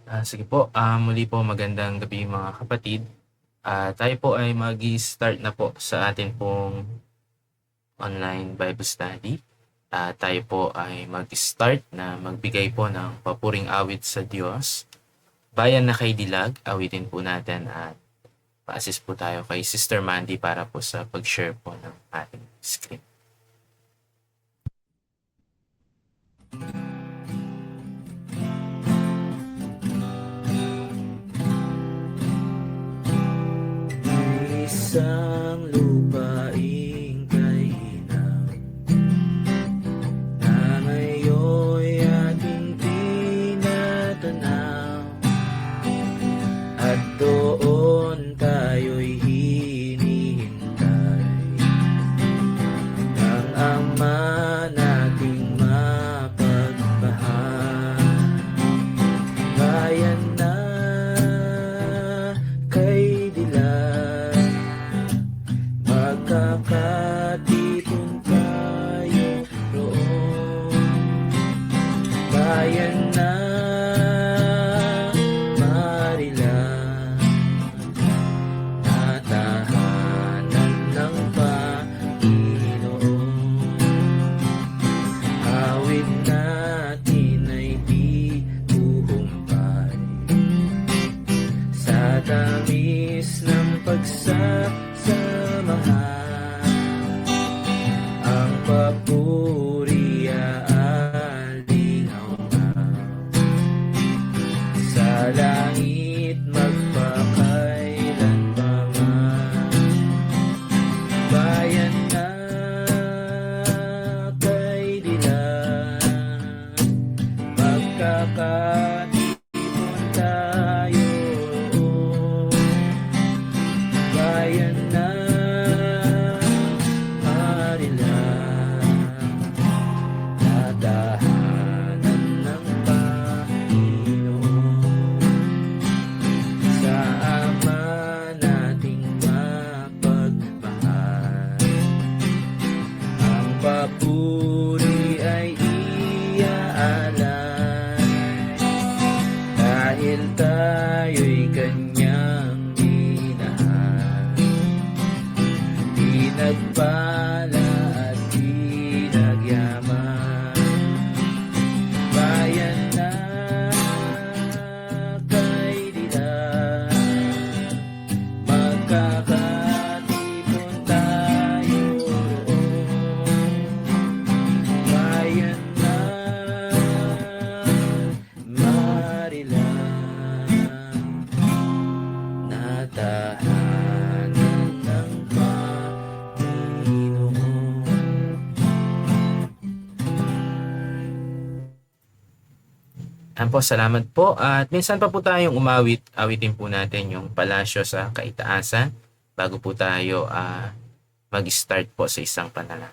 Sige po, muli po magandang gabi mga kapatid. Tayo po ay mag-start na po sa atin pong online Bible study. Tayo po ay mag-start na magbigay po ng papuring awit sa Diyos. Bayan na kay Dilag, awitin po natin at pa-assist po tayo kay Sister Mandy para po sa pag-share po ng ating screen. Isang lupaing kainam na ngayon'y ating tinatanaw, at doon tayo'y hinihintay ng Ama nating mapagmahal. Bayan na kay dilag, magkakatipon tayo roon. Bayan na marilang, na tahanan ng Panginoon. Awit natin ay di huhumpay sa tamis ng pagsasamahan. Ang papuri aalingaw-ngaw sa langit magpakailanpaman. Bayan na kay dilag, magkakatipon tayo. Bayan na marilang, na tahanan ng Panginoon. Sa Ama nating mapagmahal, ang papuri ay iaalay, dahil tayo'y kanyang minahal. Pinagpala at pinagyaman. Bayan na kay dilag, magkakatipon tayo roon. Bayan na marilang, na tahanan ng Panginoon. Po, salamat po. At minsan pa po tayong umawit, awitin po natin yung palasyo sa kaitaasan bago po tayo mag-start po sa isang panalangin.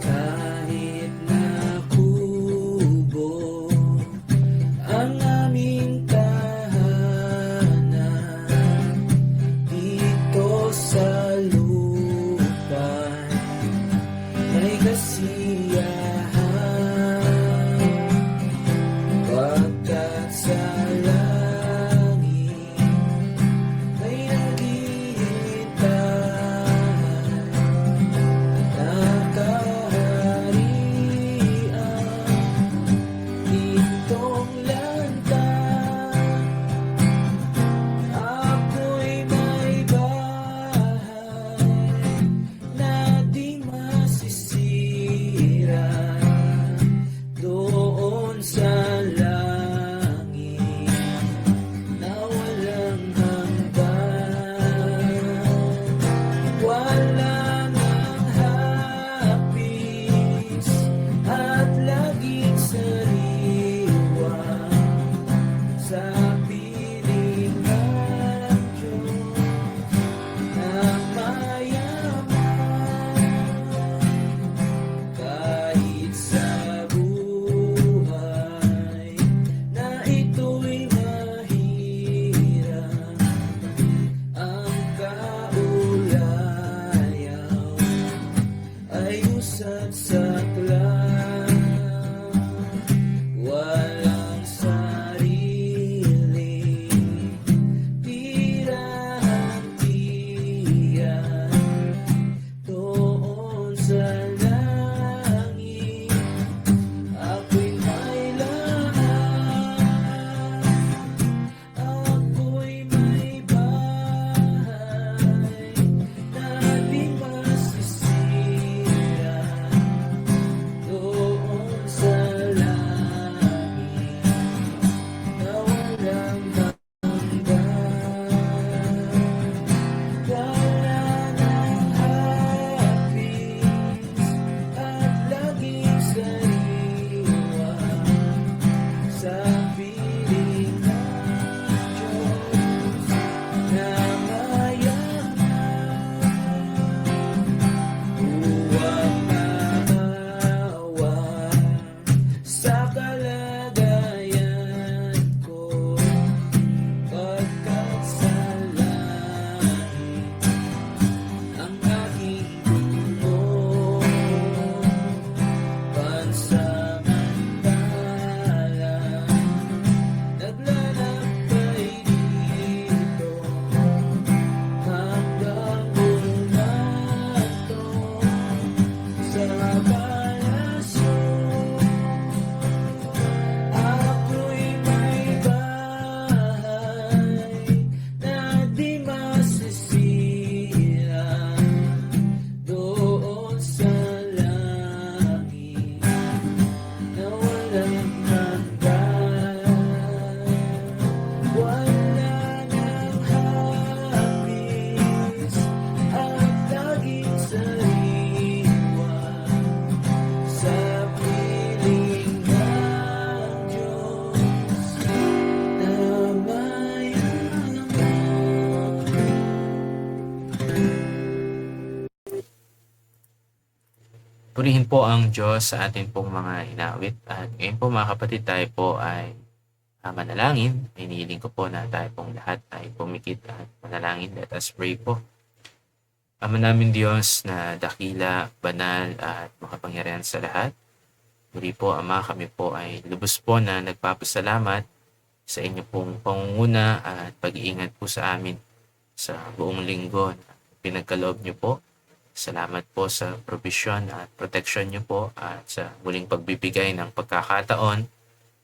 Kahit na kubo ang aming tahanan, dito sa lupa may kasiyahan. Purihin po ang Diyos sa atin pong mga inawit. At ngayon po mga kapatid, tayo po ay manalangin. Hinihiling ko po na tayo pong lahat ay pumikit at manalangin. Let us pray po. Ama namin Diyos na dakila, banal at makapangyarihan sa lahat. Muli po Ama, kami po ay lubos po na nagpapasalamat sa inyo pong pangunguna at pag-iingat po sa amin sa buong linggo na pinagkaloob niyo po. Salamat po sa provision at protection niyo po at sa muling pagbibigay ng pagkakataon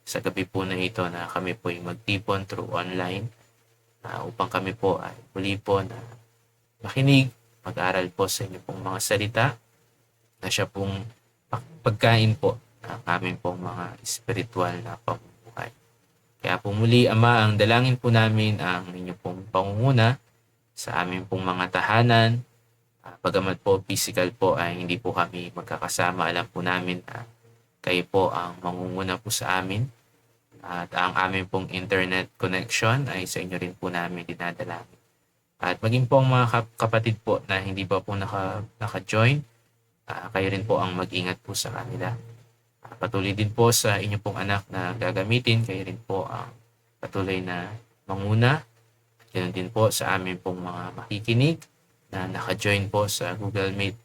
sa gabi po na ito na kami po ay magtipon through online upang kami po ay muli po na makinig, mag-aral po sa inyo pong mga salita na siya pong pagkain po ng aming pong mga spiritual na pamumuhay. Kaya po muli Ama, ang dalangin po namin ang inyo pong pangunguna sa aming pong mga tahanan. Bagamat po physical po ay hindi po kami magkakasama, alam po namin na kayo po ang mangunguna po sa amin at ang aming pong internet connection ay sa inyo rin po namin dinadalangin. At maging po ang mga kapatid po na hindi pa po naka-join, kayo rin po ang mag-ingat po sa kanila. Patuloy din po sa inyo pong anak na gagamitin, kayo rin po ang patuloy na manguna. Ganun din po sa amin pong mga makikinig na naka-join po sa Google Meet.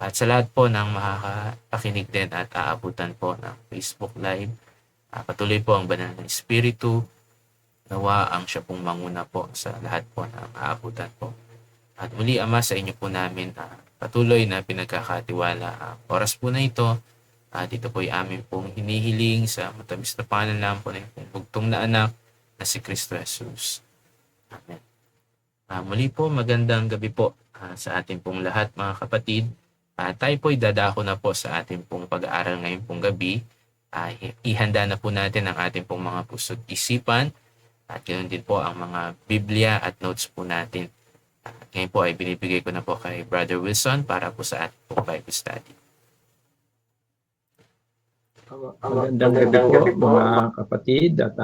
At sa lahat po ng makakapakinig din at aabutan po ng Facebook Live, patuloy po ang banal ng Espiritu, nawa ang siya pong manguna po sa lahat po ng aabutan po. At muli Ama, sa inyo po namin patuloy na pinagkakatiwala ang oras po na ito. At ito po ay amin pong hinihiling sa matamis na pangalan po ng bugtong na anak na si Kristo Jesus. Amen. Muli po, magandang gabi po sa ating pong lahat mga kapatid. Tayo po ay dadako na po sa ating pong pag-aaral ngayon pong gabi. Ihanda na po natin ang ating pong mga puso't isipan at ganoon din po ang mga Biblia at notes po natin. Ngayon po ay binibigay ko na po kay Brother Wilson para po sa ating pong Bible study. Magandang gabi po mga kapatid at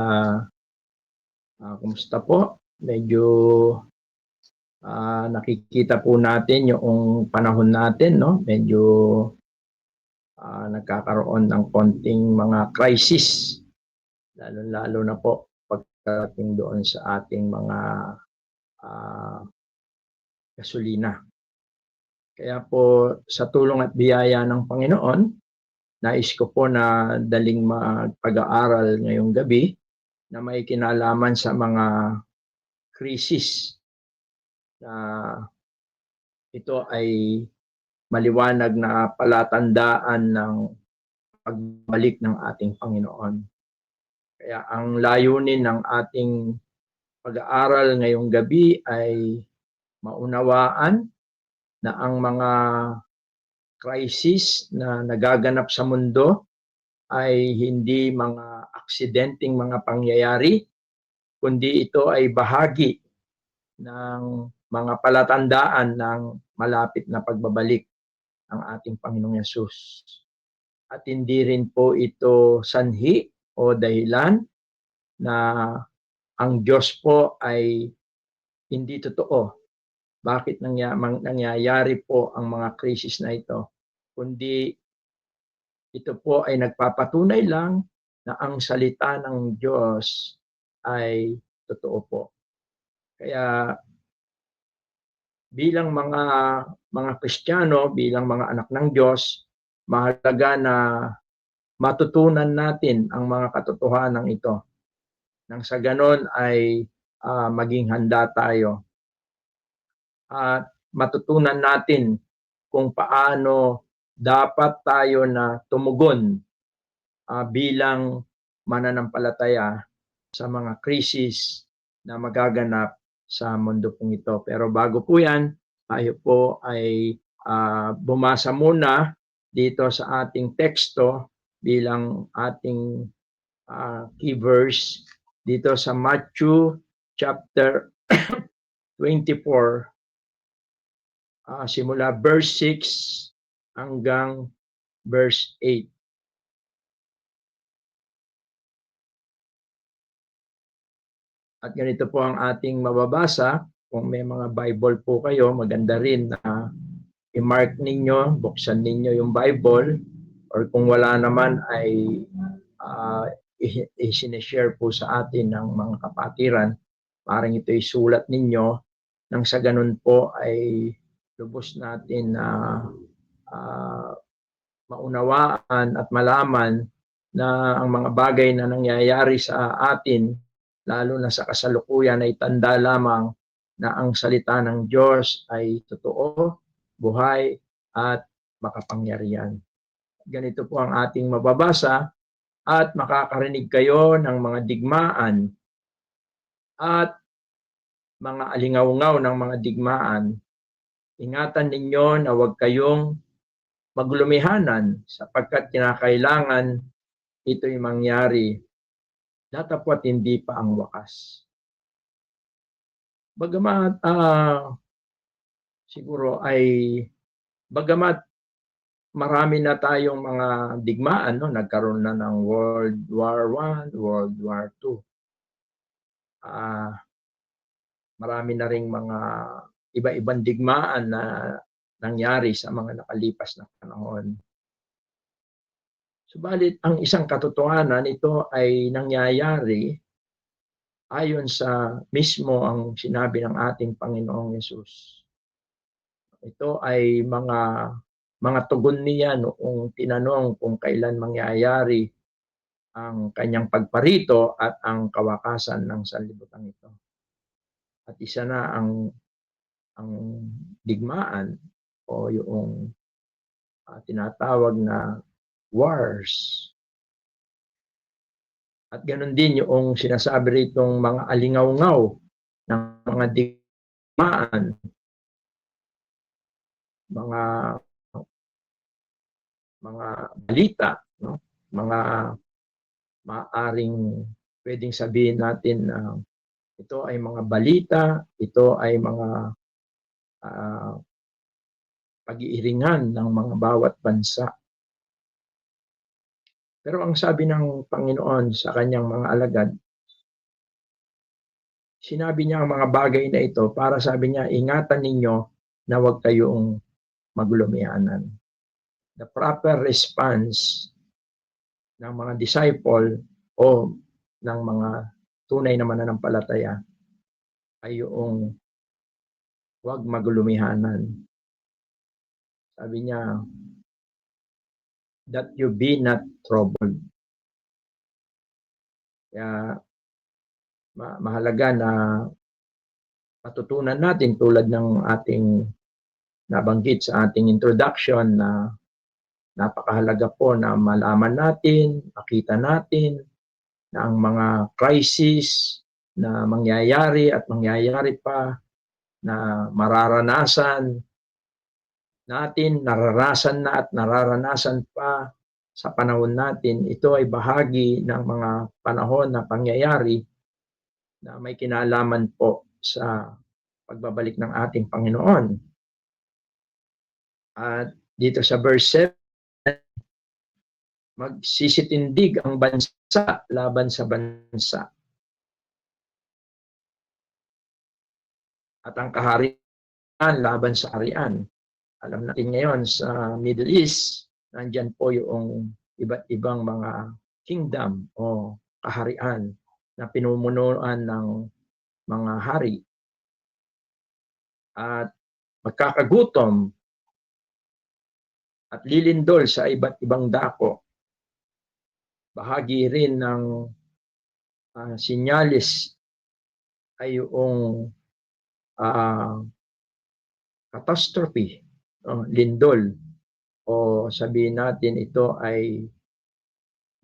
kumusta po? Medyo nakikita po natin yung panahon natin, no? Medyo nagkakaroon ng konting mga crisis, lalo na po pagdating doon sa ating mga gasolina. Kaya po sa tulong at biyaya ng Panginoon, nais ko po na daling magpag-aaral ngayong gabi na may kinalaman sa mga krisis na ito ay maliwanag na palatandaan ng pagbalik ng ating Panginoon. Kaya ang layunin ng ating pag-aaral ngayong gabi ay maunawaan na ang mga crisis na nagaganap sa mundo ay hindi mga aksidenteng mga pangyayari, kundi ito ay bahagi ng mga palatandaan ng malapit na pagbabalik ng ating Panginoong Yesus. At hindi rin po ito sanhi o dahilan na ang Diyos po ay hindi totoo. Bakit nangyayari po ang mga krisis na ito? Kundi ito po ay nagpapatunay lang na ang salita ng Diyos ay totoo po. Kaya bilang mga Kristiyano, bilang mga anak ng Diyos, mahalaga na matutunan natin ang mga katotohanan ito. Nang sa ganon ay maging handa tayo. At matutunan natin kung paano dapat tayo na tumugon bilang mananampalataya sa mga krisis na magaganap sa mundo pong ito. Pero bago po yan, tayo po ay bumasa muna dito sa ating teksto bilang ating key verse dito sa Matthew chapter 24, simula verse 6 hanggang verse 8. At ganito po ang ating mababasa. Kung may mga Bible po kayo, maganda rin na i-mark ninyo, buksan ninyo yung Bible, or kung wala naman ay uh, i-sineshare po sa atin ng mga kapatiran. Parang ito isulat ninyo nang sa ganun po ay lubos natin na maunawaan at malaman na ang mga bagay na nangyayari sa atin, lalo na sa kasalukuyan, ay tanda lamang na ang salita ng Diyos ay totoo, buhay, at makapangyarihan. Ganito po ang ating mababasa at makakarinig kayo ng mga digmaan at mga alingaw-ngaw ng mga digmaan. Ingatan ninyo na huwag kayong maglumihanan sapagkat kinakailangan ito'y mangyari datapwat hindi pa ang wakas. Bagamat siguro ay marami na tayong mga digmaan, no? Nagkaroon na ng World War I, World War II. Marami na ring mga iba-ibang digmaan na nangyari sa mga nakalipas na panahon. Subalit ang isang katotohanan, ito ay nangyayari ayon sa mismo ang sinabi ng ating Panginoong Yesus. Ito ay mga tugon niya noong tinanong kung kailan mangyayari ang kanyang pagparito at ang kawakasan ng sanlibutan ito. At isa na ang digmaan o yung tinatawag na wars. At ganoon din yung sinasabi ritong mga alingaw-ngaw ng mga digmaan, mga balita, no? Mga maaring pwedeng sabihin natin na ito ay mga balita, ito ay mga pag-iiringan ng mga bawat bansa. Pero ang sabi ng Panginoon sa kanyang mga alagad, sinabi niya ang mga bagay na ito para sabi niya, ingatan ninyo na huwag kayong maglumihanan. The proper response ng mga disciple o ng mga tunay na mananampalataya ay yung huwag maglumihanan. Sabi niya, that you be not troubled. Kaya mahalaga na matutunan natin tulad ng ating nabanggit sa ating introduction na napakahalaga po na malaman natin, makita natin na ang mga crisis na mangyayari at mangyayari pa na mararanasan natin, nararasan na at nararanasan pa sa panahon natin, ito ay bahagi ng mga panahon na pangyayari na may kinalaman po sa pagbabalik ng ating Panginoon. At dito sa verse 7, magsisitindig ang bansa laban sa bansa. At ang kaharian laban sa kaharian. Alam natin ngayon sa Middle East, nandyan po yung iba't ibang mga kingdom o kaharian na pinumunuan ng mga hari. At magkakagutom at lilindol sa iba't ibang dako. Bahagi rin ng sinyalis ay yung catastrophe, lindol, o sabihin natin ito ay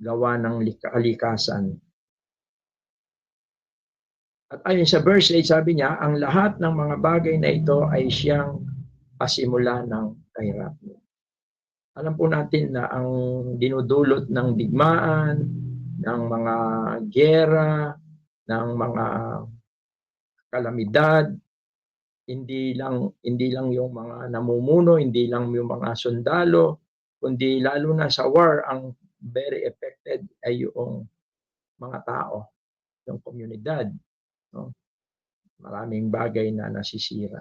gawa ng kalikasan. At ayon sa verse 8, sabi niya, ang lahat ng mga bagay na ito ay siyang pasimula ng kahirapan. Alam po natin na ang dinudulot ng digmaan, ng mga giyera, ng mga kalamidad, hindi lang yung mga namumuno, hindi lang yung mga sundalo, kundi lalo na sa war, ang very affected ay yung mga tao, yung komunidad. No? Maraming bagay na nasisira.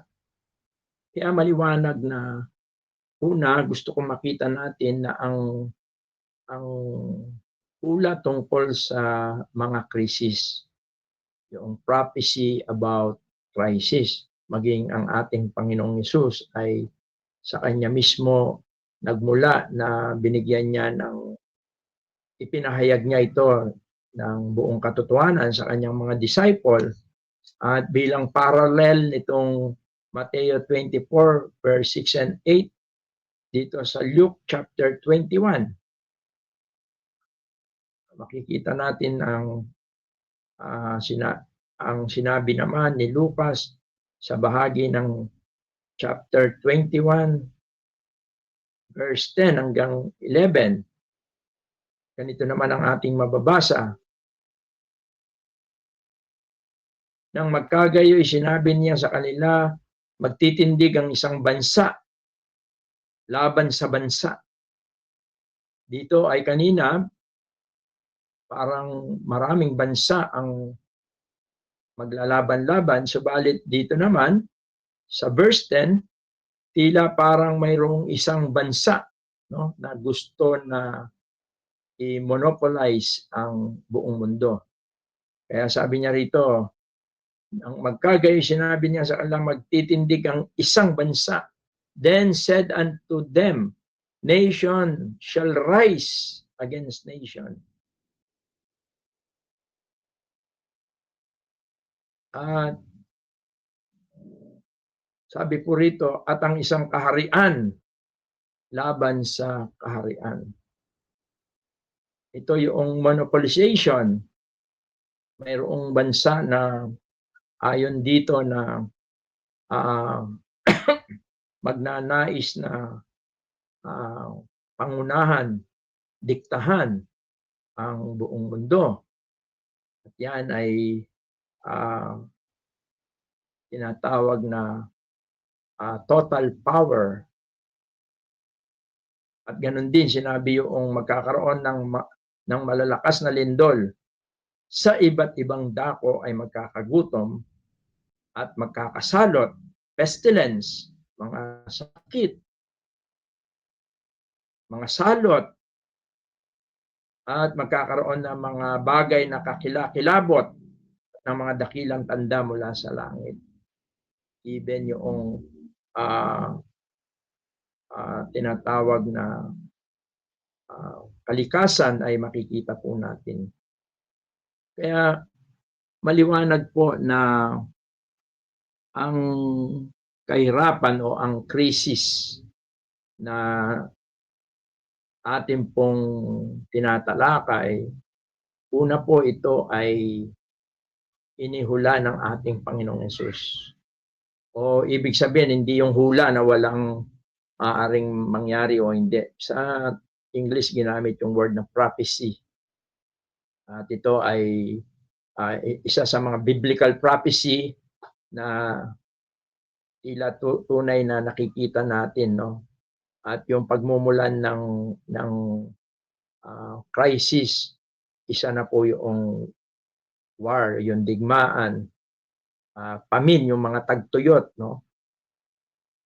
Kaya maliwanag na una, gusto kong makita natin na ang pula tungkol sa mga krisis, yung prophecy about crisis, maging ang ating Panginoong Hesus ay sa kanya mismo nagmula na binigyan niya ipinahayag niya ito ng buong katotohanan sa kanyang mga disciple, at bilang parallel nitong Mateo 24 verse 6 and 8 dito sa Luke chapter 21. Makikita natin ang sinabi naman ni Lucas sa bahagi ng chapter 21 verse 10 hanggang 11. Ganito naman ang ating mababasa. Nang magkagayoy, sinabi niya sa kanila, magtitindig ang isang bansa laban sa bansa. Dito ay kanina, parang maraming bansa ang maglalaban-laban, subalit dito naman, sa verse 10, tila parang mayroong isang bansa, no, na gusto na i-monopolize ang buong mundo. Kaya sabi niya rito, ang magkagayoy, sinabi niya sa kanila, magtitindig ang isang bansa. Then said unto them, nation shall rise against nation. At sabi po rito, at ang isang kaharian laban sa kaharian. Ito yung monopolization. Mayroong bansa na ayon dito na magnanais na pangunahan, diktahan ang buong mundo. At yan ay tinatawag na total power. At ganun din sinabi yung magkakaroon ng malalakas na lindol sa iba't ibang dako ay magkakagutom at magkakasalot, pestilence, mga sakit, mga salot, at magkakaroon ng mga bagay na kakilakilabot ng mga dakilang tanda mula sa langit. Even yung tinatawag na kalikasan ay makikita po natin. Kaya maliwanag po na ang kahirapan o ang krisis na atin pong tinatalakay, una po ito ay inihula ng ating Panginoong Hesus. O ibig sabihin, hindi yung hula na walang maaaring mangyari o hindi. Sa English, ginamit yung word na prophecy. At ito ay isa sa mga biblical prophecy na tila tunay na nakikita natin, no? At yung pagmumulan ng crisis, isa na po yung war, yung digmaan, pamin, yung mga tagtuyot, no?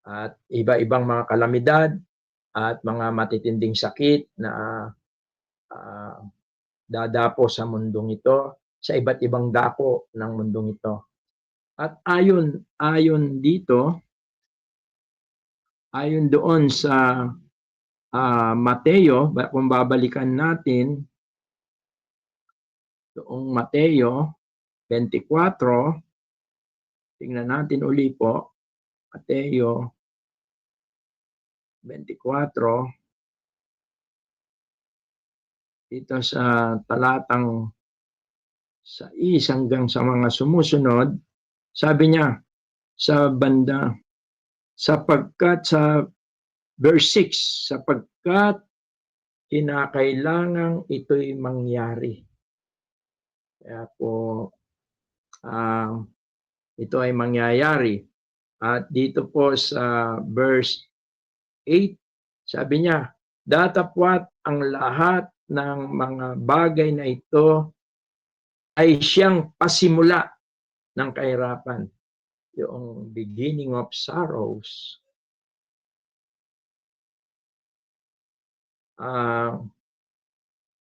At iba-ibang mga kalamidad at mga matitinding sakit na dadapo sa mundong ito, sa iba't ibang dako ng mundong ito. At ayon dito, ayon doon sa Mateo, kung babalikan natin doong Mateo 24, tingnan natin uli po, Mateo 24, dito sa talatang 6 hanggang sa mga sumusunod, sabi niya sa banda, sapagkat sa verse 6, sapagkat kinakailangang ito'y mangyari. Kaya po, ito ay mangyayari. At dito po sa verse 8, sabi niya, datapwat ang lahat ng mga bagay na ito ay siyang pasimula ng kahirapan. Yung beginning of sorrows. Ah,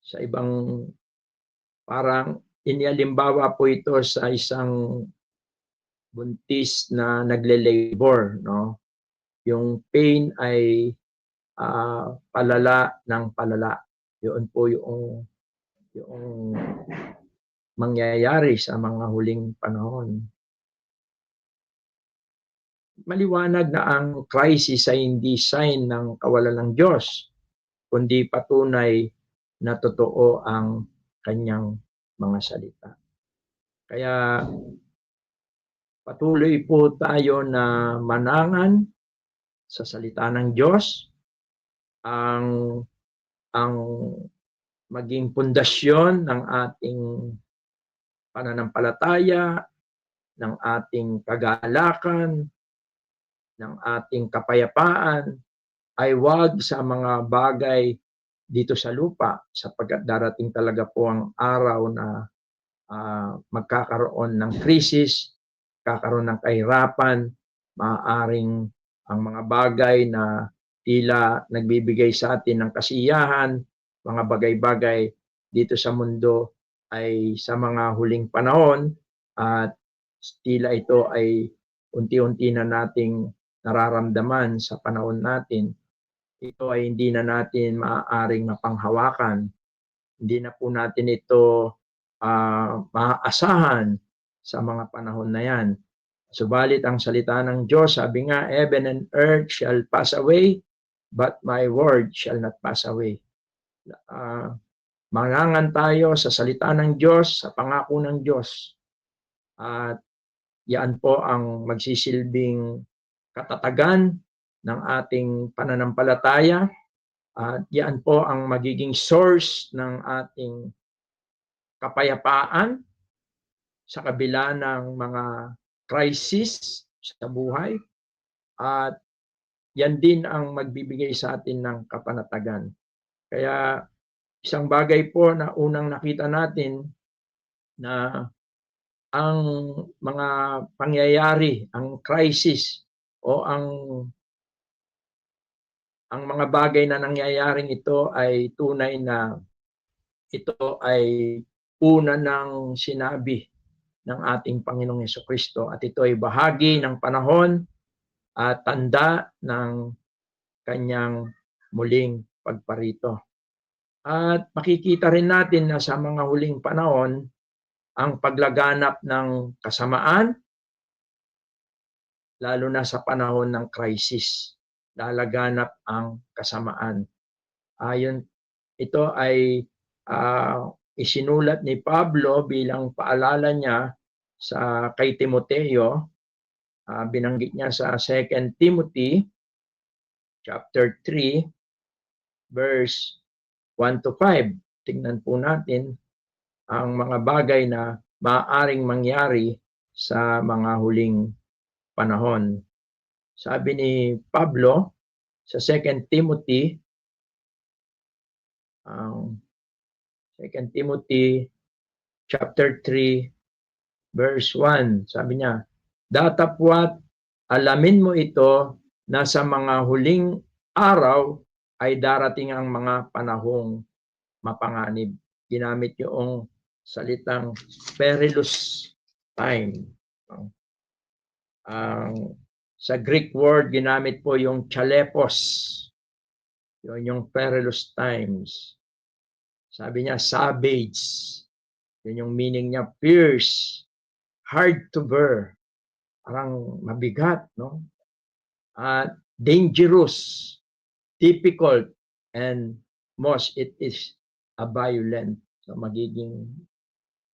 sa ibang parang inialimbawa po ito sa isang buntis na nagle-labor, no? Yung pain ay palala ng palala. Yun po yung mangyayari sa mga huling panahon. Maliwanag na ang crisis ay hindi sign ng kawalan ng Diyos, kundi patunay na totoo ang kanyang mga salita. Kaya patuloy po tayo na manangan sa salita ng Diyos, ang ang maging pundasyon ng ating pananampalataya, ng ating kagalakan, ng ating kapayapaan ay wag sa mga bagay dito sa lupa sapagkat darating talaga po ang araw na magkakaroon ng krisis, kakaroon ng kahirapan, maaaring ang mga bagay na tila nagbibigay sa atin ng kasiyahan, mga bagay-bagay dito sa mundo ay sa mga huling panahon at tila ito ay unti-unti na nating nararamdaman sa panahon natin. Ito ay hindi na natin maaaring mapanghawakan. Hindi na po natin ito maaasahan sa mga panahon na yan. Subalit ang salita ng Diyos, sabi nga, heaven and earth shall pass away, but my word shall not pass away. Mangangan tayo sa salita ng Diyos, sa pangako ng Diyos. At yan po ang magsisilbing katatagan ng ating pananampalataya. At yan po ang magiging source ng ating kapayapaan sa kabila ng mga crisis sa buhay. At yan din ang magbibigay sa atin ng kapanatagan. Kaya isang bagay po na unang nakita natin na ang mga pangyayari, ang crisis o ang mga bagay na nangyayaring ito ay tunay na ito ay una ng sinabi ng ating Panginoong Hesukristo at ito ay bahagi ng panahon at tanda ng kanyang muling pagparito. At makikita rin natin na sa mga huling panahon ang paglaganap ng kasamaan, lalo na sa panahon ng crisis, lalaganap ang kasamaan. Ayon, ito ay isinulat ni Pablo bilang paalala niya sa kay Timoteo. Binanggit niya sa 2 Timothy chapter 3 verse 1 to 5. Tingnan po natin ang mga bagay na maaaring mangyari sa mga huling panahon. Sabi ni Pablo sa 2 Timothy 2 Timothy chapter 3 verse 1, sabi niya, datapwat alamin mo ito na sa mga huling araw ay darating ang mga panahong mapanganib. Ginamit yung salitang perilous time. Sa Greek word, ginamit po yung chalepos. Yun yung perilous times. Sabi niya, savage. Yun yung meaning niya, fierce, hard to bear. Parang mabigat, no? Dangerous, difficult, and most it is a violent. So magiging,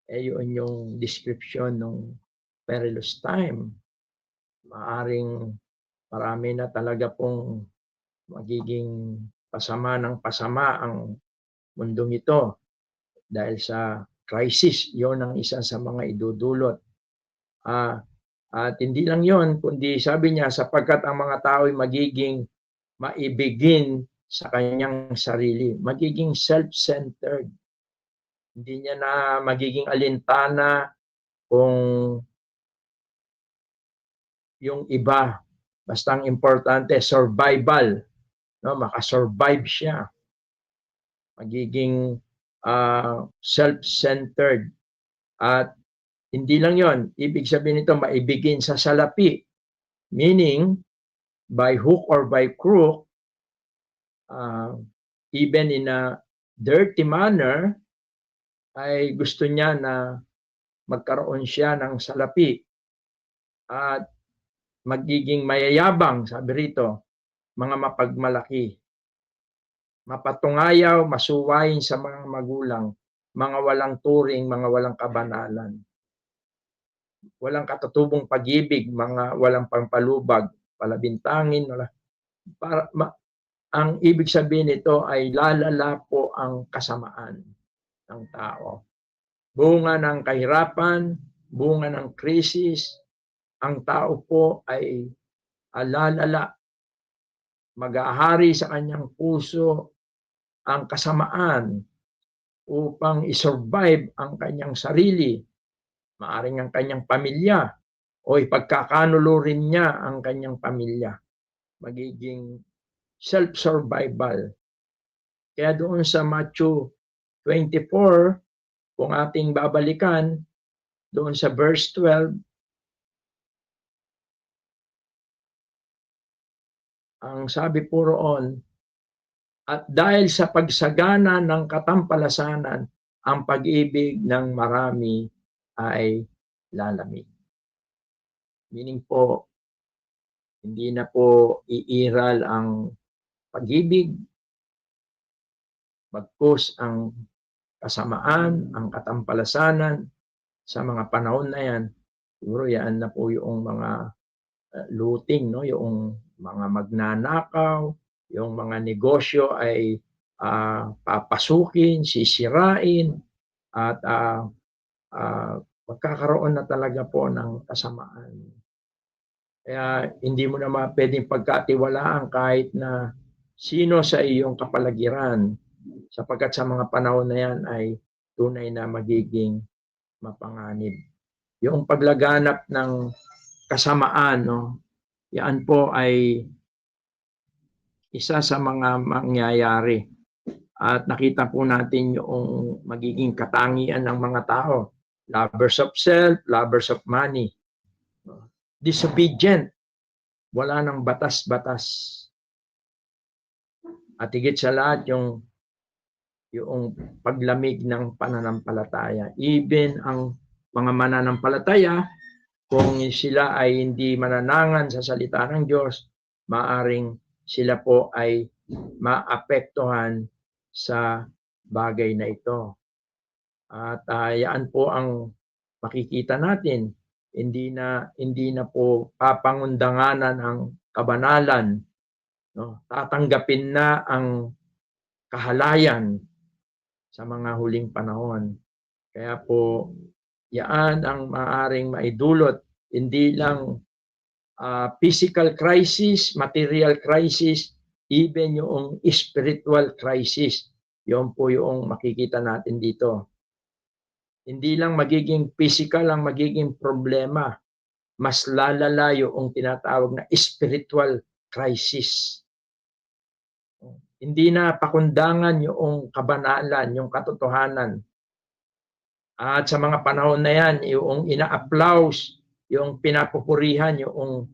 yun yung description ng perilous time. Maaring marami na talaga pong magiging pasama ng pasama ang mundong ito dahil sa crisis. Yon ang isa sa mga idudulot. At hindi lang yon, kundi sabi niya, sapagkat ang mga tao ay magiging maibigin sa kanyang sarili. Magiging self-centered. Hindi niya na magiging alintana kung yung iba. Basta ang importante, survival. No? Makasurvive siya. magiging self-centered. At hindi lang yon, ibig sabihin nito maibigin sa salapi, meaning by hook or by crook, even in a dirty manner, ay gusto niya na magkaroon siya ng salapi at magiging mayayabang, sabi rito, mga mapagmalaki, mapatungayaw, masuwayin sa mga magulang, mga walang turing, mga walang kabanalan, walang katutubong pag-ibig, mga walang pampalubag, palabintangin, ang ibig sabihin nito ay lalala po ang kasamaan ng tao. Bunga ng kahirapan, bunga ng krisis, ang tao po ay lalala, mag-ahari sa kanyang puso ang kasamaan upang isurvive ang kanyang sarili, maaring ang kanyang pamilya, o ipagkakanulo rin niya ang kanyang pamilya. Magiging self-survival. Kaya doon sa Matthew 24, kung ating babalikan, doon sa verse 12, ang sabi po roon, at dahil sa pagsagana ng katampalasanan, ang pag-ibig ng marami ay lalamig. Meaning po, hindi na po iiral ang pag-ibig, bagkus ang kasamaan, ang katampalasanan sa mga panahon na yan. Siguro yan na po yung mga looting, no? Yung mga magnanakaw, yung mga negosyo ay papasukin, sisirain, at magkakaroon na talaga po ng kasamaan. Kaya hindi mo na pwedeng pagkatiwalaan kahit na sino sa iyong kapaligiran, sapagkat sa mga panahon na yan ay tunay na magiging mapanganib. Yung paglaganap ng kasamaan, no, yan po ay isa sa mga mangyayari. At nakita po natin yung magiging katangian ng mga tao. Lovers of self, lovers of money. Disobedient. Wala nang batas-batas. At higit sa lahat yung paglamig ng pananampalataya. Even ang mga mananampalataya, kung sila ay hindi mananangan sa salita ng Diyos, maaring sila po ay maapektuhan sa bagay na ito. At yan po ang makikita natin. Hindi na po papangundanganan ang kabanalan, no? Tatanggapin na ang kahalayan sa mga huling panahon. Kaya po yan ang maaring maidulot, hindi lang physical crisis, material crisis, even yung spiritual crisis. Yun po yung makikita natin dito. Hindi lang magiging physical ang magiging problema, mas lalala yung tinatawag na spiritual crisis. Hindi na pakundangan yung kabanalan, yung katotohanan. At sa mga panahon na yan, yung ina-applause, yung pinapupurihan, yung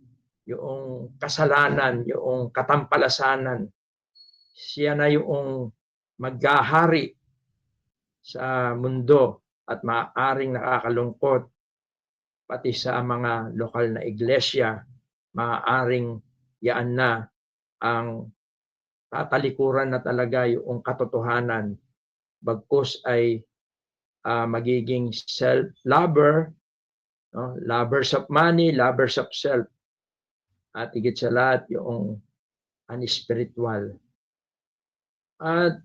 kasalanan, yung katampalasanan, siya na yung maghahari sa mundo at maaaring nakakalungkot pati sa mga lokal na iglesia, maaaring yaan na ang tatalikuran na talaga yung katotohanan, bagkus ay magiging self-lover, no? Lovers of money, lovers of self, at higit sa lahat yung unspiritual. At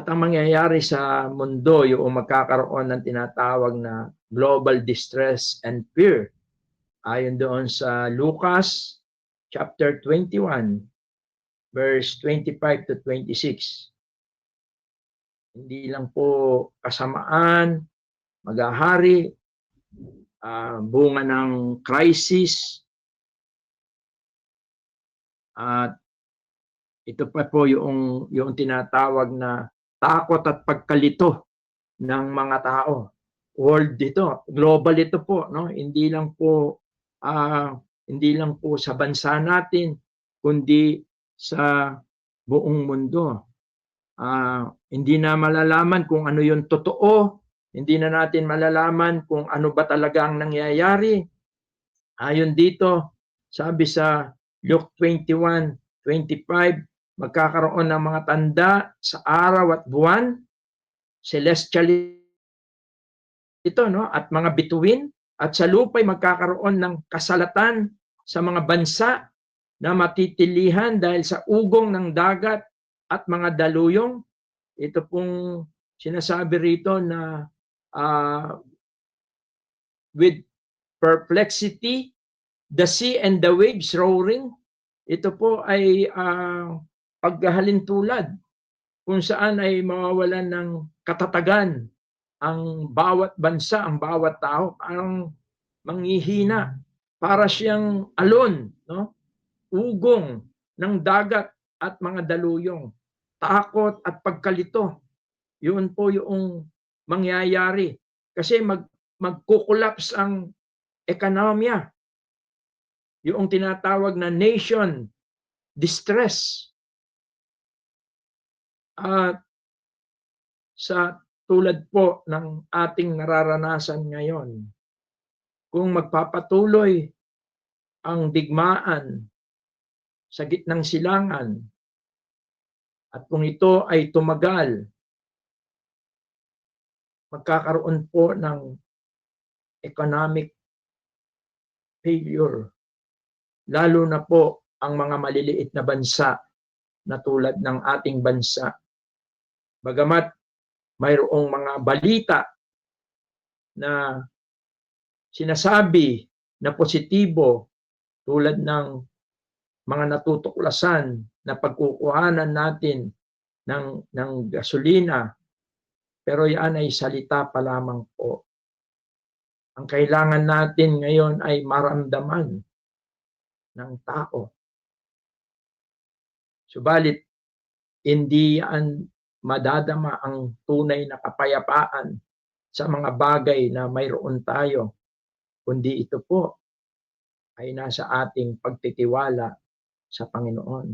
ang mangyayari sa mundo, yung magkakaroon ng tinatawag na global distress and fear. Ayon doon sa Lucas chapter 21, verse 25 to 26. Hindi lang po kasamaan, maghahari, bunga ng crisis, at Ito pa po yung tinatawag na takot at pagkalito ng mga tao. World ito, global ito po, no? Hindi lang po sa bansa natin, kundi sa buong mundo. Hindi na malalaman kung ano yung totoo, hindi na natin malalaman kung ano ba talaga ang nangyayari. Ayon dito, sabi sa Luke 21:25, magkakaroon ng mga tanda sa araw at buwan, celestial ito, no? At mga bituin, at sa lupa'y magkakaroon ng kasalatan sa mga bansa na matitilihan dahil sa ugong ng dagat at mga daluyong. Ito pong sinasabi rito na with perplexity, the sea and the waves roaring. Ito po ay paghahalintulad kung saan ay mawawalan ng katatagan ang bawat bansa, ang bawat tao, parang manghihina, para siyang alon, no? Ugong ng dagat at mga daluyong. Takot at pagkalito, yun po yung mangyayari. Kasi magkukulaps ang ekonomiya, yung tinatawag na nation distress. At sa tulad po ng ating nararanasan ngayon, kung magpapatuloy ang digmaan sa gitnang silangan at kung ito ay tumagal, magkakaroon po ng economic failure, lalo na po ang mga maliliit na bansa na tulad ng ating bansa. Bagamat mayroong mga balita na sinasabi na positibo, tulad ng mga natutuklasan na pagkukuhanan natin ng gasolina, pero yan ay salita pa lamang po. Ang kailangan natin ngayon ay maramdaman ng tao. Subalit, hindi yan madadama ang tunay na kapayapaan sa mga bagay na mayroon tayo, kundi ito po ay nasa ating pagtitiwala sa Panginoon.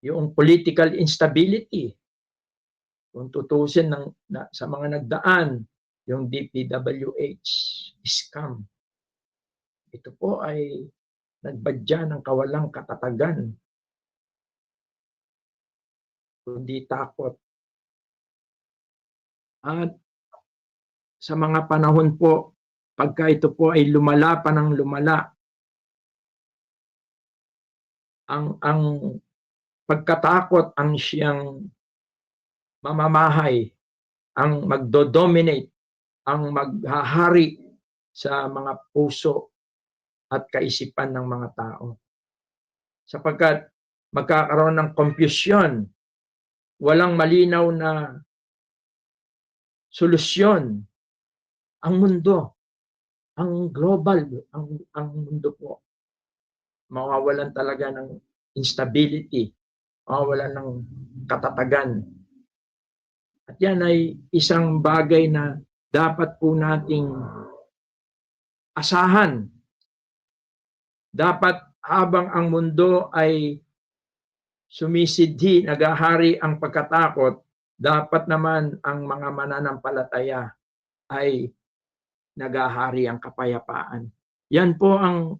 Yung political instability, kung tutusin sa mga nagdaan, yung DPWH scam, ito po ay nagbadya ng kawalang katatagan, kundi takot. At sa mga panahon po, pagka ito po ay lumala pa ng lumala, ang pagkatakot ang siyang mamamahay, ang magdodominate, ang maghahari sa mga puso at kaisipan ng mga tao. Sapagkat magkakaroon ng confusion, walang malinaw na solusyon. Ang mundo, ang global, ang mundo po, mawawalan talaga ng instability, mawawalan ng katatagan. At yan ay isang bagay na dapat po nating asahan. Dapat habang ang mundo ay sumisidhi, nagahari ang pagkatakot, dapat naman ang mga mananampalataya ay nagahari ang kapayapaan. Yan po ang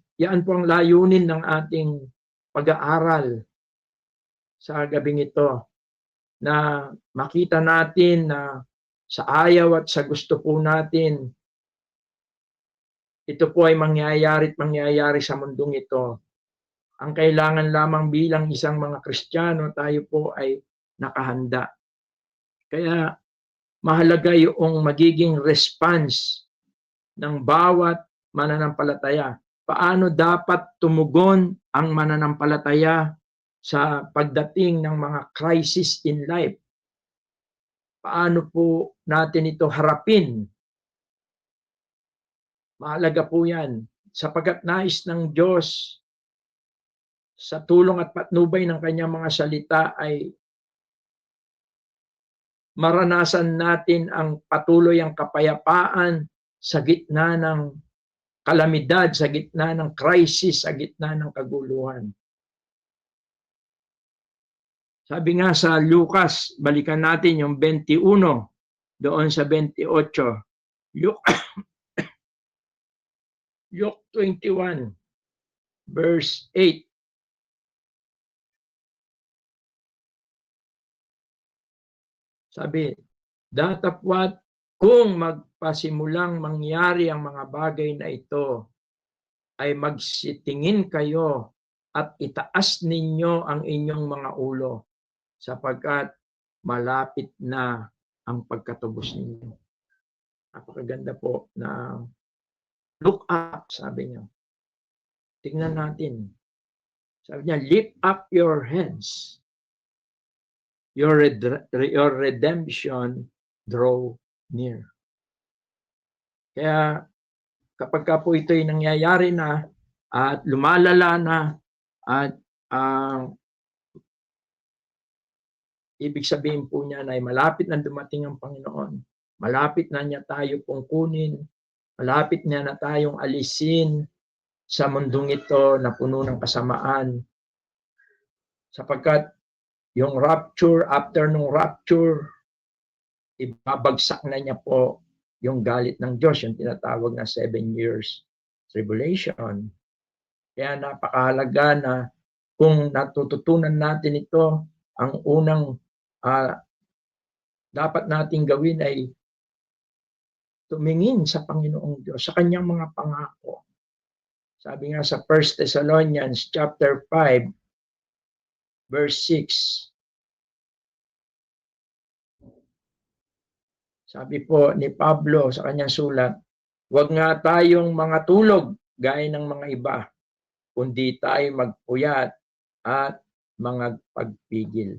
layunin ng ating pag-aaral sa gabing ito, na makita natin na sa ayaw at sa gusto po natin, ito po ay mangyayari sa mundong ito. Ang kailangan lamang bilang isang mga Kristiyano, tayo po ay nakahanda. Kaya mahalaga yung magiging response ng bawat mananampalataya. Paano dapat tumugon ang mananampalataya sa pagdating ng mga crisis in life? Paano po natin ito harapin? Mahalaga po yan, sapagkat nais ng Diyos sa tulong at patnubay ng kanyang mga salita ay maranasan natin ang patuloy ang kapayapaan sa gitna ng kalamidad, sa gitna ng crisis, sa gitna ng kaguluhan. Sabi nga sa Lucas, balikan natin yung 21, doon sa 28. Luke 21, verse 8. Sabi, datapwat kung magpasimulang mangyari ang mga bagay na ito, ay magsitingin kayo at itaas ninyo ang inyong mga ulo, sapagkat malapit na ang pagkatubos ninyo. Napakaganda po na look up, sabi niya. Tingnan natin. Sabi niya, lift up your heads. Your redemption draw near. Kaya kapag ka po ito'y nangyayari na at lumalala na at ibig sabihin po niya na ay malapit na dumating ang Panginoon. Malapit na niya tayo pong kunin. Malapit niya na tayong alisin sa mundong ito na puno ng kasamaan. Sapagkat yung rapture, after nung rapture, ibabagsak na niya po yung galit ng Diyos, yung tinatawag na 7 years tribulation. Kaya napakahalaga na kung natututunan natin ito, ang unang dapat nating gawin ay tumingin sa Panginoong Diyos, sa kanyang mga pangako. Sabi nga sa 1 Thessalonians chapter 5, verse 6. Sabi po ni Pablo sa kanyang sulat, huwag nga tayong mga tulog gaya ng mga iba, kundi tayo magpuyat at mga pagpigil.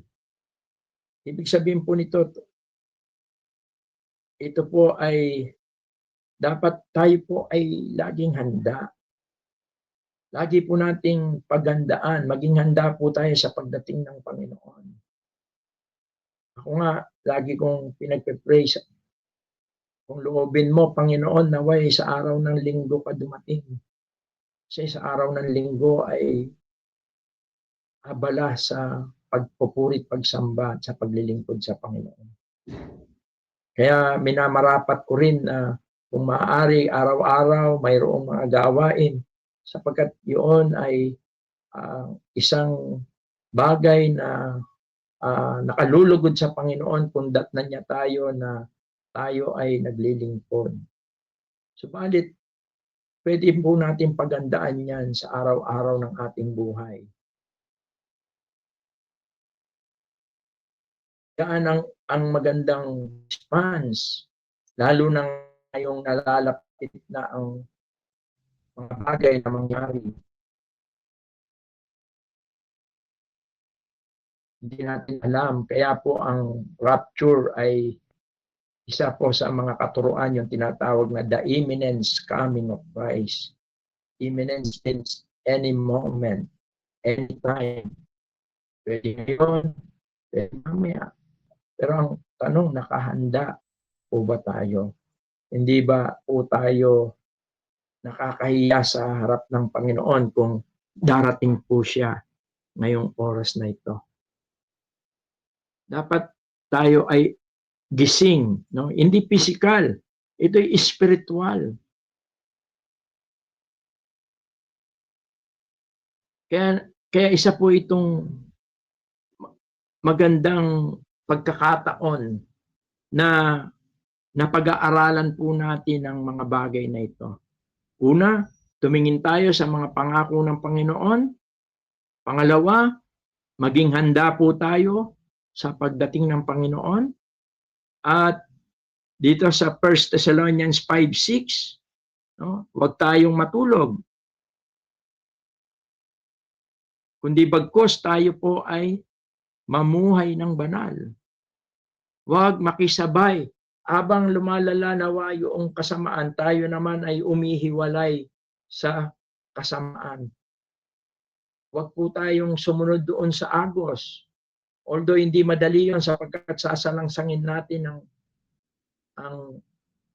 Ibig sabihin po nito, ito po ay dapat tayo po ay laging handa. Lagi po nating paghandaan, maging handa po tayo sa pagdating ng Panginoon. Ako nga, lagi kong pinagpe-pray, kung loobin mo, Panginoon, naway sa araw ng linggo ka dumating. Kasi sa araw ng linggo ay abala sa pagpupuri, pagsamba, at sa paglilingkod sa Panginoon. Kaya minamarapat ko rin na kung maaari, araw-araw, mayroong mga gawain, sapagkat yun ay isang bagay na nakalulugod sa Panginoon kung datnan niya tayo na tayo ay naglilingkod. Subalit, pwede po natin pagandaan yan sa araw-araw ng ating buhay. Yan ang magandang response, lalo na ngayong nalalapit na ang mga bagay na mangyari. Hindi natin alam. Kaya po ang rapture ay isa po sa mga katuruan yung tinatawag na the imminent coming of Christ. Imminent means any moment, anytime. Pwede ngayon, pwede mamaya. Pero ang tanong, nakahanda po ba tayo? Hindi ba po tayo nakakahiya sa harap ng Panginoon kung darating po siya ngayong oras na ito? Dapat tayo ay gising, no? Hindi physical, ito'y spiritual. Kaya isa po itong magandang pagkakataon na napag-aaralan po natin ang mga bagay na ito. Una, tumingin tayo sa mga pangako ng Panginoon. Pangalawa, maging handa po tayo sa pagdating ng Panginoon. At dito sa 1 Thessalonians 5:6, no, huwag tayong matulog. Kundi bagkus tayo po ay mamuhay ng banal. Huwag makisabay. Habang lumalala nawa yung kasamaan, tayo naman ay umihiwalay sa kasamaan. Huwag po tayong sumunod doon sa agos. Although hindi madali yun sapagkat sasalangsangin natin ang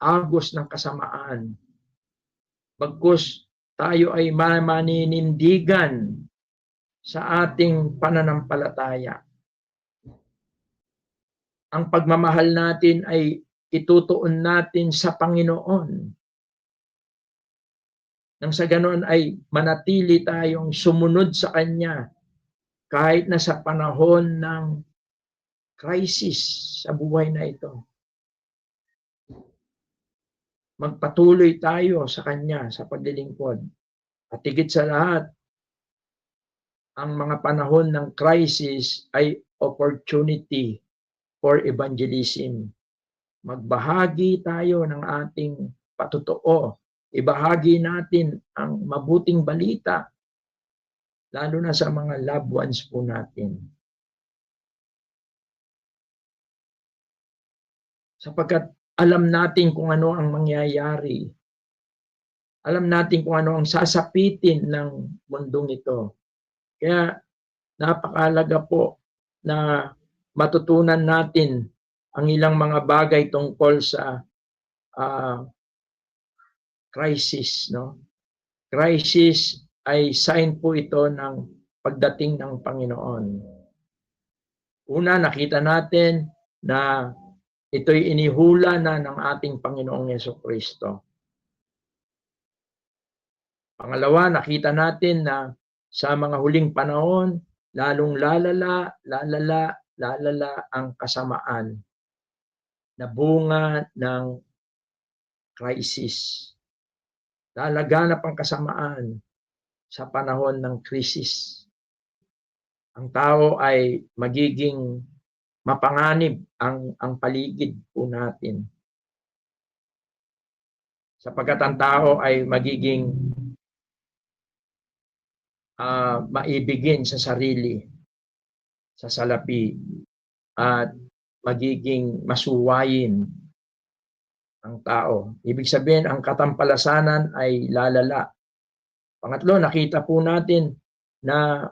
agos ng kasamaan. Bagkus tayo ay maninindigan sa ating pananampalataya. Ang pagmamahal natin ay itutuon natin sa Panginoon. Nang sa ganoon ay manatili tayong sumunod sa Kanya kahit na sa panahon ng crisis sa buhay na ito. Magpatuloy tayo sa Kanya sa paglilingkod. At higit sa lahat, ang mga panahon ng crisis ay opportunity for evangelism. Magbahagi tayo ng ating patotoo. Ibahagi natin ang mabuting balita, lalo na sa mga loved ones po natin. Sapagkat alam natin kung ano ang mangyayari. Alam natin kung ano ang sasapitin ng mundong ito. Kaya napakahalaga po na matutunan natin ang ilang mga bagay tungkol sa crisis, no? Crisis ay sign po ito ng pagdating ng Panginoon. Una, nakita natin na ito'y inihula na ng ating Panginoong Jesucristo. Pangalawa, nakita natin na sa mga huling panahon, lalong lalala ang kasamaan na bunga ng crisis. Lalaganap ang kasamaan sa panahon ng krisis. Ang tao ay magiging mapanganib ang paligid po natin. Sapagkat ang tao ay magiging maibigin sa sarili, sa salapi, at magiging masuwayin ang tao. Ibig sabihin, ang katampalasanan ay lalala. Pangatlo, nakita po natin na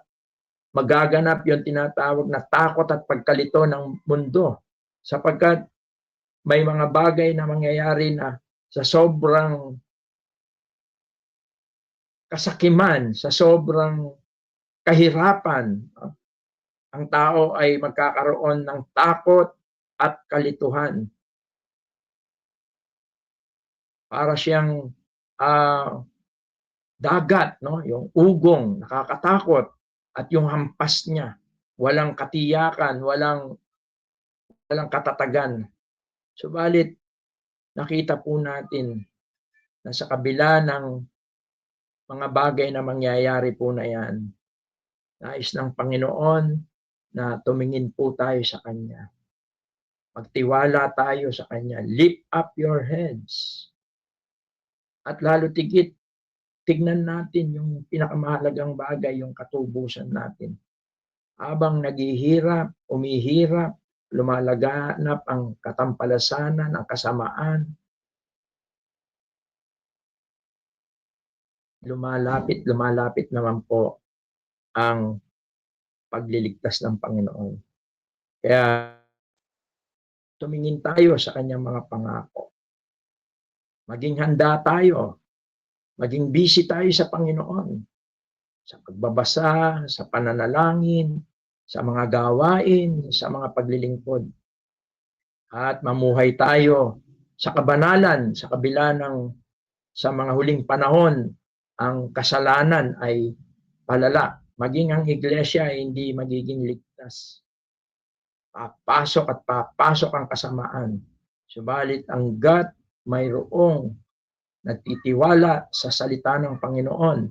magaganap yung tinatawag na takot at pagkalito ng mundo. Sapagkat may mga bagay na mangyayari na sa sobrang kasakiman, sa sobrang kahirapan, ang tao ay magkakaroon ng takot at kalituhan. Para siyang dagat, no? Yung ugong, nakakatakot, at yung hampas niya, walang katiyakan, walang katatagan. Subalit, nakita po natin na sa kabila ng mga bagay na mangyayari po na yan, nais ng Panginoon na tumingin po tayo sa Kanya. Magtiwala tayo sa Kanya. Lift up your heads. At lalo tigit, tignan natin yung pinakamahalagang bagay, yung katubusan natin. Habang naghihirap, umihirap, lumalaganap ang katampalasanan, ang kasamaan, lumalapit naman po ang pagliligtas ng Panginoon. Kaya tumingin tayo sa Kanyang mga pangako. Maging handa tayo. Maging busy tayo sa Panginoon. Sa pagbabasa, sa pananalangin, sa mga gawain, sa mga paglilingkod. At mamuhay tayo sa kabanalan, sa kabila ng sa mga huling panahon, ang kasalanan ay palala. Maging ang iglesia ay hindi magiging ligtas. Papasok ang kasamaan. Subalit hangga't mayroong nagtitiwala sa salita ng Panginoon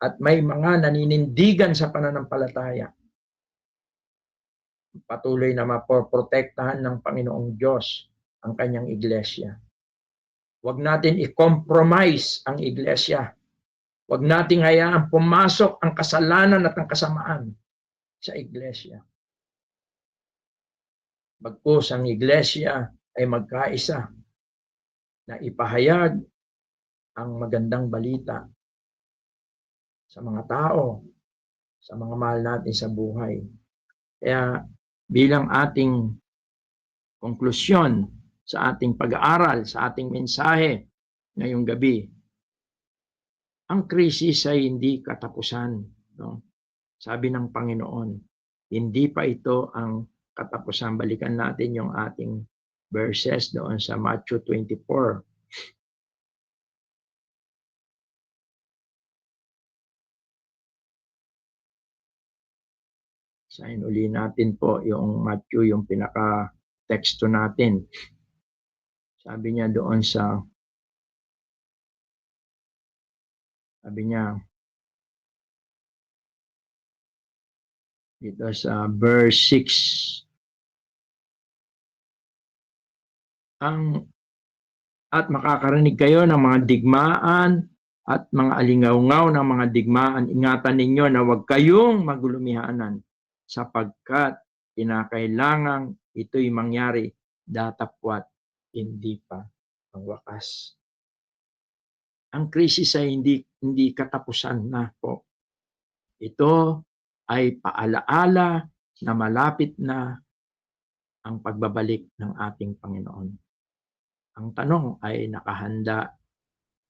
at may mga naninindigan sa pananampalataya, patuloy na mapoprotektahan ng Panginoong Diyos ang kanyang iglesia. Huwag natin i-compromise ang iglesia. Huwag nating hayaang pumasok ang kasalanan at ang kasamaan sa iglesia. Bagkus ang iglesia ay magkaisa na ipahayag ang magandang balita sa mga tao, sa mga mahal natin sa buhay. Kaya bilang ating konklusyon sa ating pag-aaral, sa ating mensahe ngayong gabi, ang krisis ay hindi katapusan. No? Sabi ng Panginoon, hindi pa ito ang katapusan. Balikan natin yung ating verses doon sa Matthew 24. Sign uli natin po yung Matthew, yung pinaka-teksto natin. Sabi niya doon sabi niya dito sa verse 6, at makakarinig kayo ng mga digmaan at mga alingaw-ngaw ng mga digmaan. Ingatan ninyo na huwag kayong magulumihanan sapagkat kinakailangang ito'y mangyari datapwat hindi pa ang wakas. Ang krisis ay hindi katapusan na po. Ito ay paalaala na malapit na ang pagbabalik ng ating Panginoon. Ang tanong ay nakahanda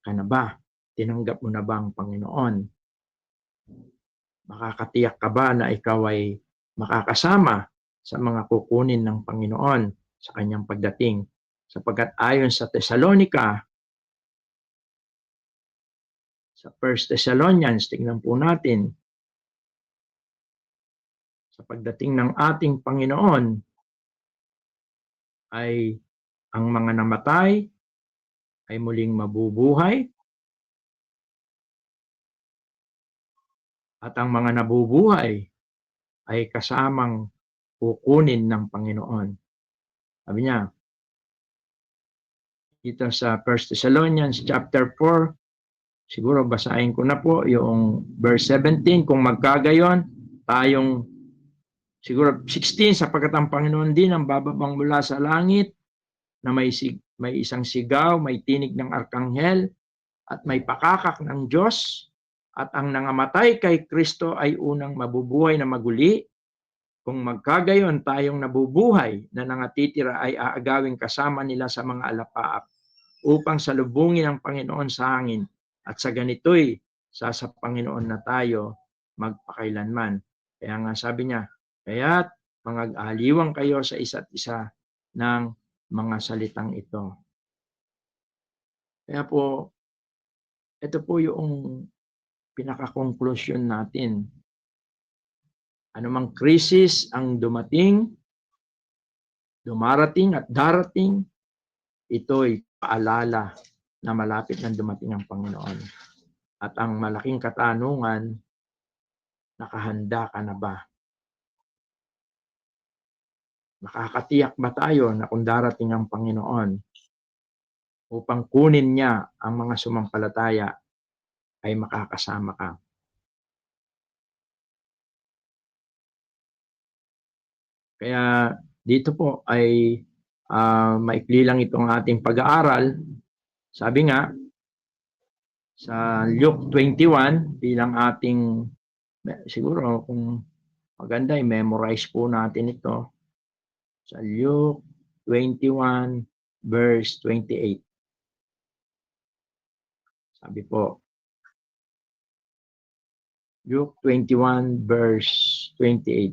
ka na ba? Tinanggap mo na ba ang Panginoon? Makakatiyak ka ba na ikaw ay makakasama sa mga kukunin ng Panginoon sa kanyang pagdating? Sapagkat ayon sa Thessalonica, sa 1 Thessalonians, tingnan po natin, sa pagdating ng ating Panginoon ay ang mga namatay ay muling mabubuhay at ang mga nabubuhay ay kasamang kukunin ng Panginoon. Sabi niya, dito sa 1 Thessalonians chapter 4, siguro basahin ko na po yung verse 17, kung magkagayon, tayong siguro 16, sapagkat ang Panginoon din ang bababang mula sa langit na may isang sigaw, may tinig ng arkanghel, at may pakakak ng Diyos, at ang nangamatay kay Kristo ay unang mabubuhay na maguli. Kung magkagayon tayong nabubuhay na nangatitira ay aagawing kasama nila sa mga alapaap upang salubungin ang Panginoon sa hangin, at sa ganito'y sa Panginoon na tayo magpakailanman. Kaya nga sabi niya, kaya't mag-aliwang kayo sa isa't isa ng mga salitang ito. Kaya po, ito po yung pinaka-conclusion natin. Anumang krisis ang dumarating at darating, ito'y paalala na malapit nang dumating ang Panginoon. At ang malaking katanungan, nakahanda ka na ba? Makakatiyak ba tayo na kung darating ang Panginoon upang kunin niya ang mga sumampalataya ay makakasama ka? Kaya dito po ay maikli lang itong ating pag-aaral. Sabi nga, sa Luke 21, bilang ating, siguro kung maganda, i-memorize po natin ito. Sa Luke 21, verse 28. Sabi po, Luke 21, verse 28.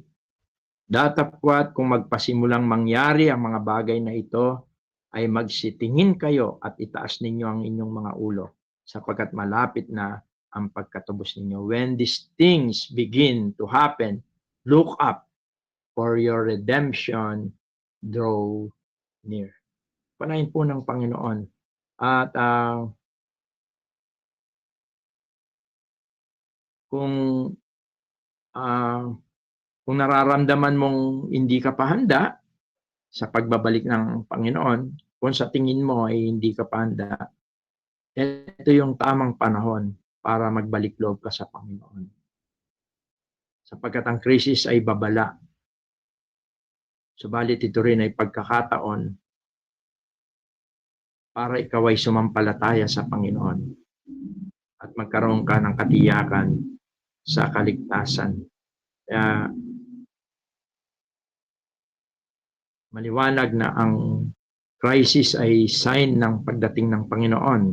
Datapwat kung magpasimulang mangyari ang mga bagay na ito, ay magsitingin kayo at itaas ninyo ang inyong mga ulo, sapagkat malapit na ang pagkatubos ninyo. When these things begin to happen, look up, for your redemption draw near. Panahin po ng Panginoon. At kung nararamdaman mong hindi ka pa handa sa pagbabalik ng Panginoon, kung sa tingin mo ay hindi ka pa handa, ito yung tamang panahon para magbalik loob ka sa Panginoon. Sapagkat ang krisis ay babala. Subalit ito rin ay pagkakataon para ikaw ay sumampalataya sa Panginoon at magkaroon ka ng katiyakan sa kaligtasan. Kaya maliwanag na ang crisis ay sign ng pagdating ng Panginoon.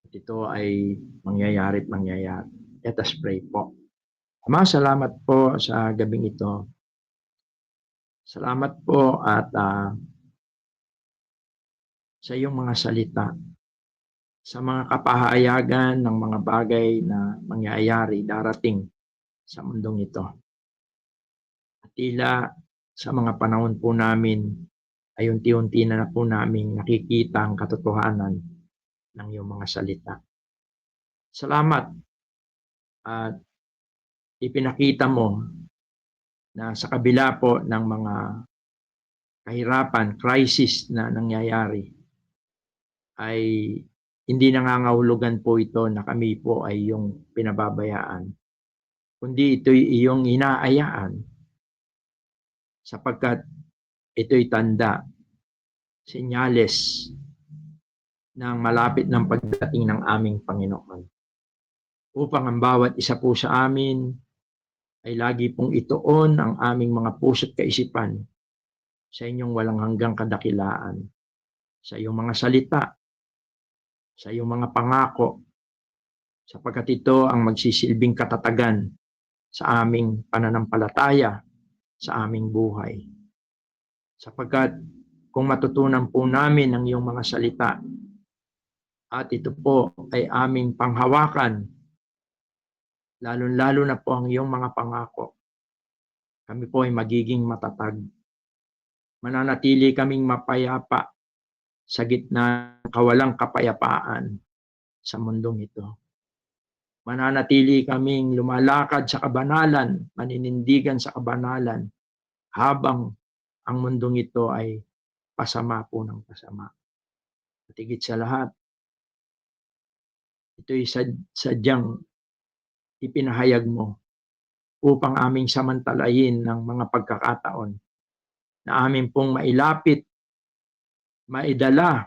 At ito ay mangyayari at mangyayari. Let us pray po. Ama, salamat po sa gabing ito. Salamat po at sa iyong mga salita, sa mga kapahayagan ng mga bagay na mangyayari, darating sa mundong ito. At tila sa mga panahon po namin ay unti-unti na po namin nakikita ang katotohanan ng iyong mga salita. Salamat at ipinakita mo na sa kabila po ng mga kahirapan, crisis na nangyayari, ay hindi nangangahulugan po ito na kami po ay iyong pinababayaan, kundi ito'y iyong inaayaan sapagkat ito'y tanda, senyales ng malapit ng pagdating ng aming Panginoon. Upang ang bawat isa po sa amin ay lagi pong ituon ang aming mga puso't kaisipan sa inyong walang hanggang kadakilaan, sa iyong mga salita, sa iyong mga pangako, sapagkat ito ang magsisilbing katatagan sa aming pananampalataya, sa aming buhay. Sapagkat kung matutunan po namin ang iyong mga salita at ito po ay aming panghawakan, lalong-lalo na po ang iyong mga pangako, kami po ay magiging matatag. Mananatili kaming mapayapa sa gitna ng kawalang kapayapaan sa mundong ito. Mananatili kaming lumalakad sa kabanalan, maninindigan sa kabanalan, habang ang mundong ito ay pasama po ng pasama. At higit sa lahat, ito'y sadyang ipinahayag mo upang aming samantalayin ng mga pagkakataon na amin pong mailapit, maidala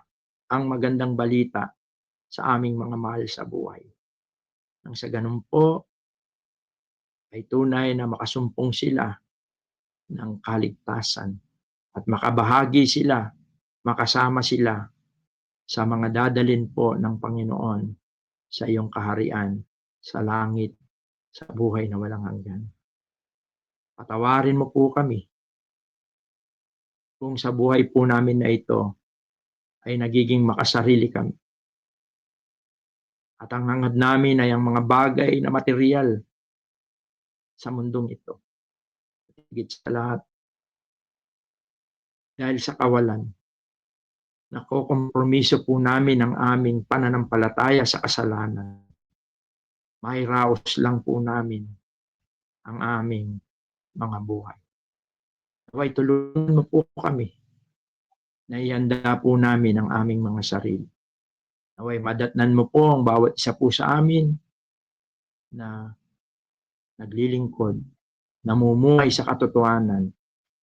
ang magandang balita sa aming mga mahal sa buhay. Nang sa ganun po, ay tunay na makasumpong sila ng kaligtasan at makabahagi sila, makasama sila sa mga dadalhin po ng Panginoon sa iyong kaharian, sa langit, sa buhay na walang hanggan. Patawarin mo po kami kung sa buhay po namin na ito ay nagiging makasarili kami. At ang hangad namin ay ang mga bagay na material sa mundong ito. Higit sa lahat, dahil sa kawalan, nakokompromiso po namin ang aming pananampalataya sa kasalanan. Mairaos lang po namin ang aming mga buhay. Naway tulungan mo po kami na ihanda po namin ang aming mga sarili. Naway madatnan mo po ang bawat isa po sa amin na naglilingkod, namumuhay sa katotohanan,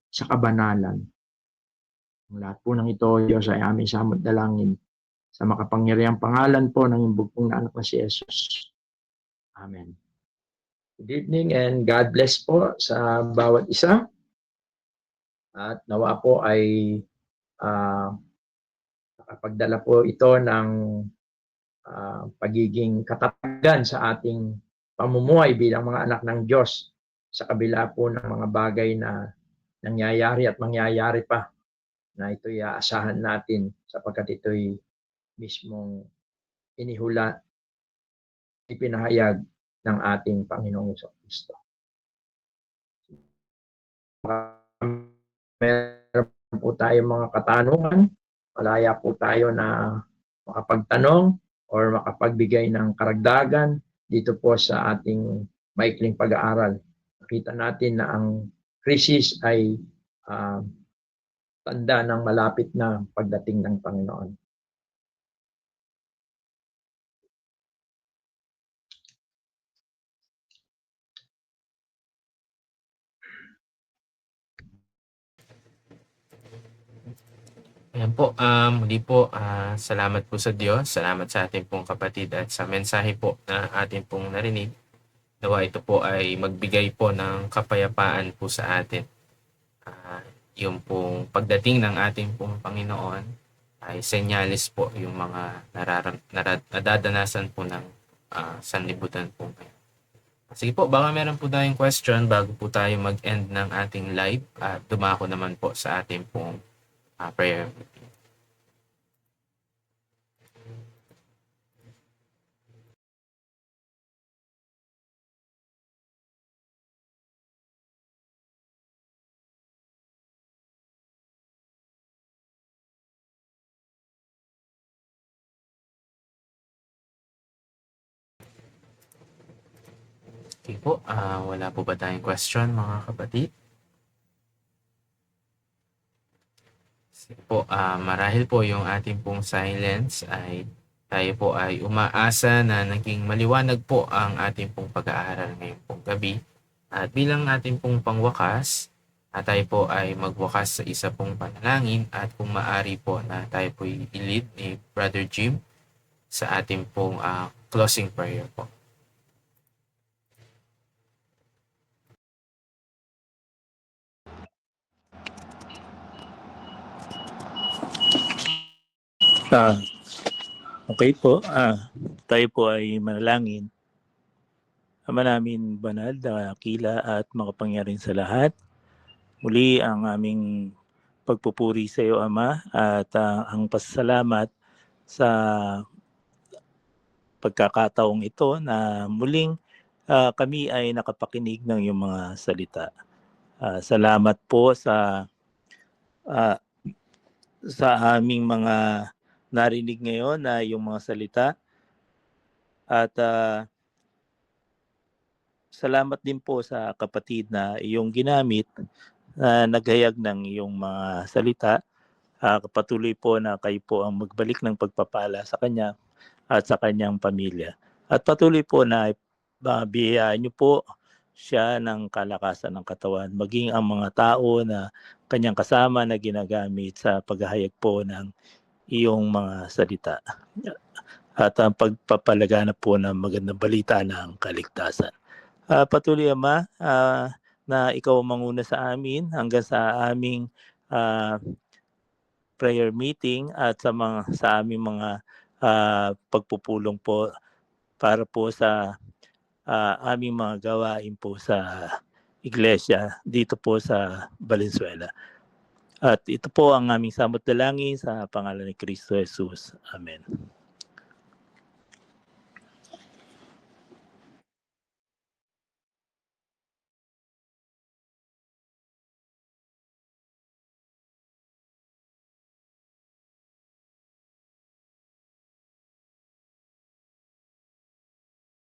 sa kabanalan. Ang lahat po ng ito, Diyos, ay aming samot dalangin sa makapangyarihang pangalan po ng imbugpong na anak na si Jesus. Amen. Good evening and God bless po sa bawat isa. At nawa po ay nakapagdala po ito ng pagiging katatagan sa ating pamumuhay bilang mga anak ng Diyos sa kabila po ng mga bagay na nangyayari at mangyayari pa na ito'y aasahan natin sapagkat ito'y mismong inihula, ipinahayag ng ating Panginoong Kristo. Meron po tayong mga katanungan, malaya po tayo na makapagtanong or makapagbigay ng karagdagan dito po sa ating maikling pag-aaral. Nakita natin na ang krisis ay tanda ng malapit na pagdating ng Panginoon. Ayan po, muli po, salamat po sa Diyos, salamat sa ating pong kapatid at sa mensahe po na ating pong narinig. Nawa ito po ay magbigay po ng kapayapaan po sa atin. Yung pong pagdating ng ating pong Panginoon ay senyales po yung mga nadadanasan po ng sanlibutan po ngayon. Sige po, baka meron po tayong question bago po tayo mag-end ng ating live at dumako naman po sa ating pong prayer meeting. Okay po, wala po ba tayong question mga kapatid? Sige po, marahil po yung ating pong silence ay tayo po ay umaasa na naging maliwanag po ang ating pong pag-aaral ngayong pong gabi. At bilang ating pong pangwakas, tayo po ay magwakas sa isa pong panalangin at kung maaari po na tayo po i-lead ni Brother Jim sa ating pong closing prayer po. Okay po, tayo po ay manalangin. Ama namin banal, dakila at makapangyarihan sa lahat. Muli ang aming pagpupuri sa iyo, Ama, at ang pasasalamat sa pagkakataong ito na muling kami ay nakapakinig ng iyong mga salita. Salamat po sa aming mga narinig ngayon na yung mga salita at salamat din po sa kapatid na iyong ginamit na naghayag ng iyong mga salita. Patuloy po na kayo po ang magbalik ng pagpapala sa kanya at sa kanyang pamilya. At patuloy po na biyayaan niyo po siya ng kalakasan ng katawan, maging ang mga tao na kanyang kasama na ginagamit sa paghahayag po ng iyong mga salita. At ang pagpapalaganap po ng magandang balita ng kaligtasan. Patuloy, Ama, na ikaw manguna sa amin hanggang sa aming prayer meeting at sa aming mga pagpupulong po para po sa aming mga gawain po sa iglesia dito po sa Valenzuela. At ito po ang aming samot dalangin sa pangalan ni Kristo Jesus. Amen.